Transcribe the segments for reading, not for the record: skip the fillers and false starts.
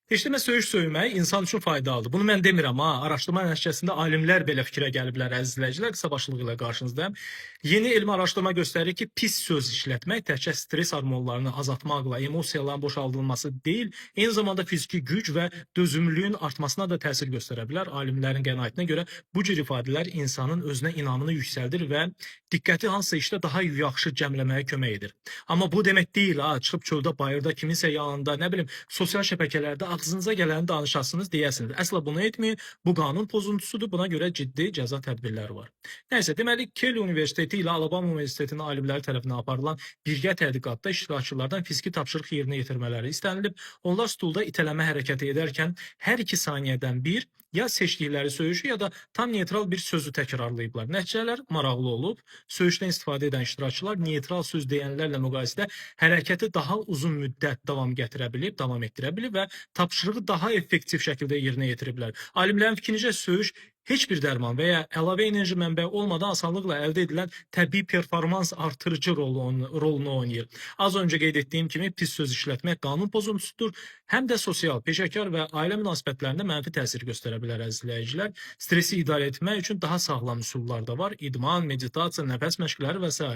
Eşitmə söyüş söymək insan üçün faydalıdır. Bunu mən demirəm ha. Araşdırma nəticəsində alimlər belə fikrə gəliblər, əziz izləyicilər. Qısa başlığı ilə qarşınızdayım. Yeni elmi araşdırma göstərir ki, pis söz işlətmək təkcə stres hormonlarını azaltmaqla, emosiyaların boşaldılması deyil, eyni zamanda fiziki güc və dözümlülüyün artmasına da təsir göstərə bilər. Alimlərin qənaətinə görə bu cür ifadələr insanın özünə inamını yüksəldir və diqqəti hansısa işdə daha yaxşı cəmləməyə kömək edir. Amma bu demək deyil ha, çıxıb çöldə, bayırda, kiminsə yanında, nə bilim, sosial şəbəkələrdə ağzınıza gələni danışasınız, deyəsiniz. Əsla bunu etməyin. Bu qanun pozuntusudur. Buna görə ciddi cəza tədbirləri var. Nəysə, deməli, Kelly Universiteti ilə Alabama Universitetinin alimləri tərəfindən aparılan birgə tədqiqatda iştirakçılardan fiziki tapşırıq yerinə yetirmələri istənilib. Onlar stulda itələmə hərəkəti edərkən hər 2 saniyədən bir ya seçdikləri söyüşü ya da tam neytral bir sözü təkrarlayıblar. Nəticələr maraqlı olub. Söyüşdən istifadə edən iştirakçılar neytral söz deyənlərlə müqayisədə hərəkəti daha uzun müddət davam etdirə bilib və tapşırığı daha effektiv şəkildə yerinə yetiriblər. Alimlərin fikrincə söyüş heç bir dərman və ya əlavə enerji mənbəyi olmadan asanlıqla əldə edilən təbii performans artırıcı rolunu oynayır. Az öncə qeyd etdiyim kimi pis söz işlətmək qanun pozuntusudur. Həm də sosial, peşəkar və ailə münasibətlərində mənfi təsir göstərə bilər, əziz izləyicilər. Stresi idarə etmək üçün daha sağlam üsullar da var. İdman, meditasiya, nəfəs məşqləri və s.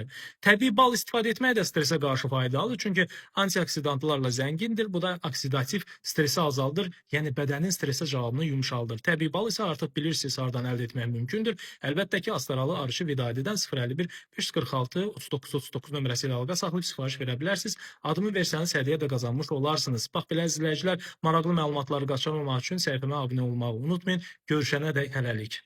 Təbii bal istifadə etmək də stresə qarşı faydalıdır, çünki antioksidantlarla zəngindir. Bu da oksidativ stresi azaldır, yəni bədənin stresə cavabını yumşaldır. Təbii bal isə artıq bilirsiniz hardan əldə etmək mümkündür. Əlbəttə ki, Astaralı Arşi Vidadidən 051 546 39 39 nömrəsi ilə əlaqə saxlayıb sifariş verə bilərsiniz. Adımı versəniz hədiyyə də qazanmış olarsınız. Bax, belə izləyicilər, maraqlı məlumatları qaçırmamaq üçün səhifəmə abunə olmağı unutmayın. Görüşənə dək hələlik.